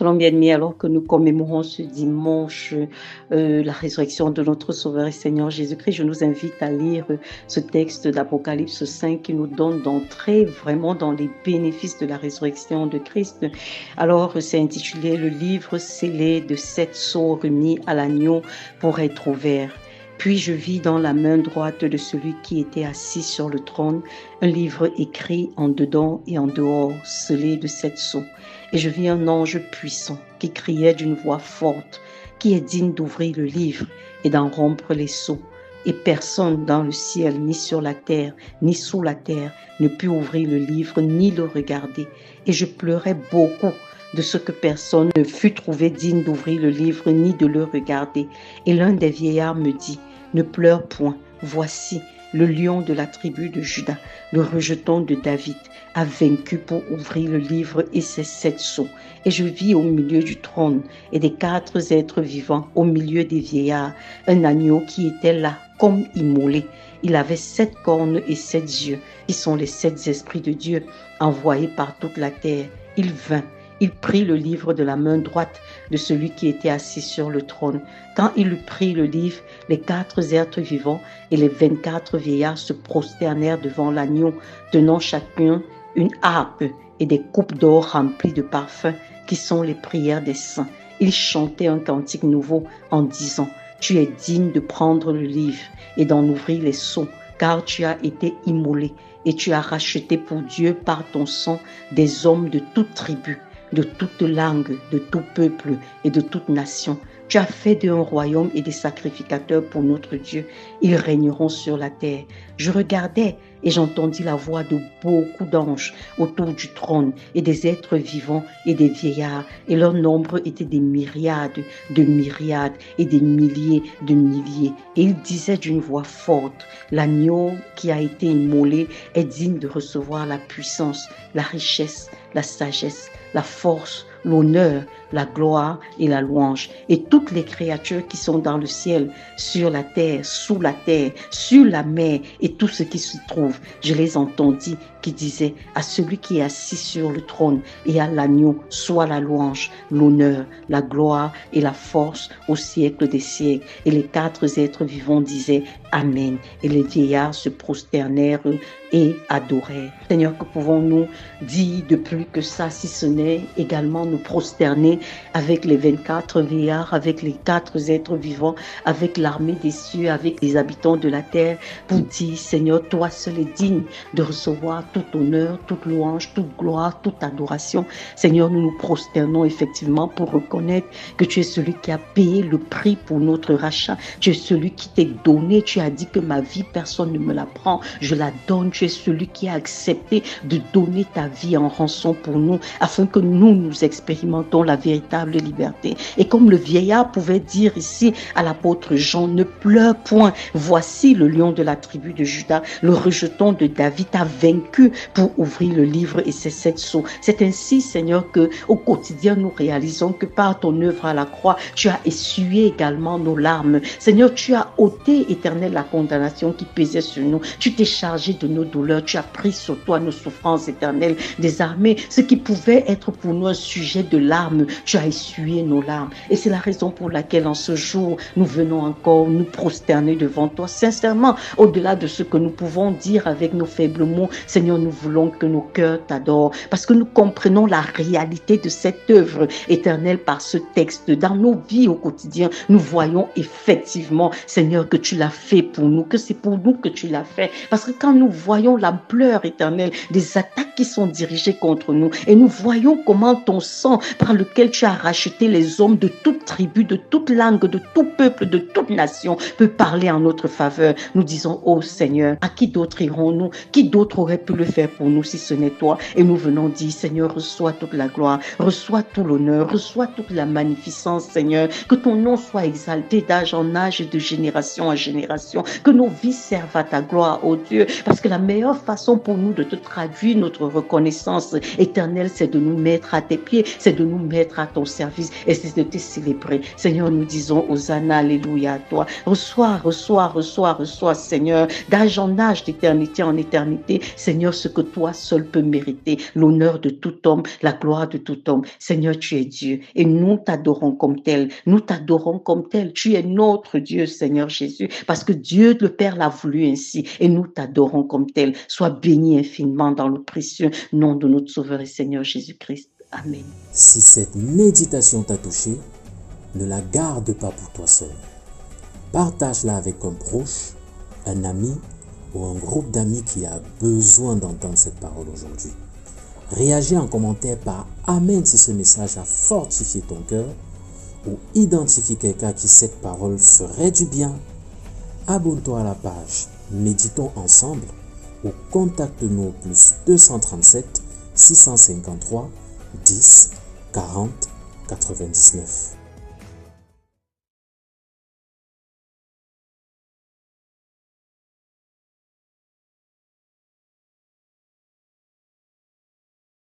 Shalom bien-aimés, alors que nous commémorons ce dimanche la résurrection de notre Sauveur et Seigneur Jésus-Christ, je nous invite à lire ce texte d'Apocalypse 5 qui nous donne d'entrer vraiment dans les bénéfices de la résurrection de Christ. Alors, c'est intitulé « Le livre scellé de 7 sceaux remis à l'agneau pour être ouvert ». Puis je vis dans la main droite de celui qui était assis sur le trône un livre écrit en dedans et en dehors, scellé de 7 sceaux. Et je vis un ange puissant qui criait d'une voix forte, qui est digne d'ouvrir le livre et d'en rompre les sceaux. Et personne dans le ciel, ni sur la terre, ni sous la terre, ne put ouvrir le livre, ni le regarder. Et je pleurais beaucoup de ce que personne ne fut trouvé digne d'ouvrir le livre, ni de le regarder. Et l'un des vieillards me dit, « Ne pleure point, voici, le lion de la tribu de Juda, le rejeton de David, a vaincu pour ouvrir le livre et ses 7 sceaux. Et je vis au milieu du trône et des 4 êtres vivants, au milieu des vieillards, un agneau qui était là, comme immolé. Il avait 7 cornes et 7 yeux, qui sont les 7 esprits de Dieu, envoyés par toute la terre. Il vint. Il prit le livre de la main droite de celui qui était assis sur le trône. Quand il eut pris le livre, les 4 êtres vivants et les 24 vieillards se prosternèrent devant l'agneau, tenant chacun une harpe et des coupes d'or remplies de parfums, qui sont les prières des saints. Ils chantaient un cantique nouveau en disant, « Tu es digne de prendre le livre et d'en ouvrir les sceaux, car tu as été immolé et tu as racheté pour Dieu par ton sang des hommes de toute tribu, de toute langue, de tout peuple et de toute nation. Tu as fait d'eux un royaume et des sacrificateurs pour notre Dieu. Ils régneront sur la terre. » Je regardais et j'entendis la voix de beaucoup d'anges autour du trône et des êtres vivants et des vieillards. Et leur nombre était des myriades de myriades et des milliers de milliers. Et ils disaient d'une voix forte, « L'agneau qui a été immolé est digne de recevoir la puissance, la richesse, la sagesse, la force, l'honneur, la gloire et la louange. » Et toutes les créatures qui sont dans le ciel, sur la terre, sous la terre, sur la mer et tout ce qui s'y trouve, je les entendis qui disaient, « À celui qui est assis sur le trône et à l'agneau soit la louange, l'honneur, la gloire et la force au siècle des siècles. » Et les 4 êtres vivants disaient, « Amen. » Et les vieillards se prosternèrent et adorèrent. Seigneur, que pouvons-nous dire de plus que ça, si ce n'est également nous prosterner avec les 24 vieillards, avec les 4 êtres vivants, avec l'armée des cieux, avec les habitants de la terre, pour dire, Seigneur, toi seul es digne de recevoir tout honneur, toute louange, toute gloire, toute adoration. Seigneur, nous nous prosternons effectivement pour reconnaître que tu es celui qui a payé le prix pour notre rachat. Tu es celui qui t'est donné. Tu as dit que ma vie, personne ne me la prend. Je la donne. Tu es celui qui a accepté de donner ta vie en rançon pour nous, afin que nous expérimentons la véritable liberté. Et comme le vieillard pouvait dire ici à l'apôtre Jean, « Ne pleure point, voici le lion de la tribu de Juda, le rejeton de David a vaincu pour ouvrir le livre et ses 7 sceaux. » C'est ainsi, Seigneur, que au quotidien nous réalisons que par ton œuvre à la croix, tu as essuyé également nos larmes. Seigneur, tu as ôté, Éternel, la condamnation qui pesait sur nous. Tu t'es chargé de nos douleurs, tu as pris sur toi nos souffrances éternelles des armées. Ce qui pouvait être pour nous un sujet de larmes, tu as essuyé nos larmes. Et c'est la raison pour laquelle en ce jour, nous venons encore nous prosterner devant toi. Sincèrement, au-delà de ce que nous pouvons dire avec nos faibles mots, Seigneur, nous voulons que nos cœurs t'adorent parce que nous comprenons la réalité de cette œuvre éternelle par ce texte. Dans nos vies au quotidien, nous voyons effectivement, Seigneur, que tu l'as fait pour nous, que c'est pour nous que tu l'as fait. Parce que quand nous voyons l'ampleur éternelle des attaques qui sont dirigées contre nous et nous voyons comment ton sang par lequel tu as racheté les hommes de toute tribu, de toute langue, de tout peuple, de toute nation peut parler en notre faveur, nous disons, « Oh Seigneur, à qui d'autre irons-nous? Qui d'autre aurait pu le faire pour nous si ce n'est toi? » Et nous venons dire, Seigneur, reçois toute la gloire, reçois tout l'honneur, reçois toute la magnificence, Seigneur. Que ton nom soit exalté d'âge en âge et de génération en génération. Que nos vies servent à ta gloire, oh Dieu, parce que la meilleure façon pour nous de te traduire notre reconnaissance éternelle, c'est de nous mettre à tes pieds, c'est de nous mettre à ton service et c'est de te célébrer. Seigneur, nous disons Hosanna, alléluia à toi. Reçois, reçois, reçois, reçois, Seigneur, d'âge en âge, d'éternité en éternité, Seigneur, ce que toi seul peux mériter, l'honneur de tout homme, la gloire de tout homme. Seigneur, tu es Dieu et nous t'adorons comme tel. Nous t'adorons comme tel. Tu es notre Dieu, Seigneur Jésus, parce que Dieu le Père l'a voulu ainsi et nous t'adorons comme tel. Sois béni infiniment dans le précieux nom de notre Sauveur et Seigneur Jésus-Christ. Amen. Si cette méditation t'a touché, ne la garde pas pour toi seul. Partage-la avec un proche, un ami ou un groupe d'amis qui a besoin d'entendre cette parole aujourd'hui. Réagis en commentaire par Amen si ce message a fortifié ton cœur ou identifie quelqu'un à qui cette parole ferait du bien. Abonne-toi à la page Méditons ensemble ou contacte-nous au plus 237 653 10 40 99.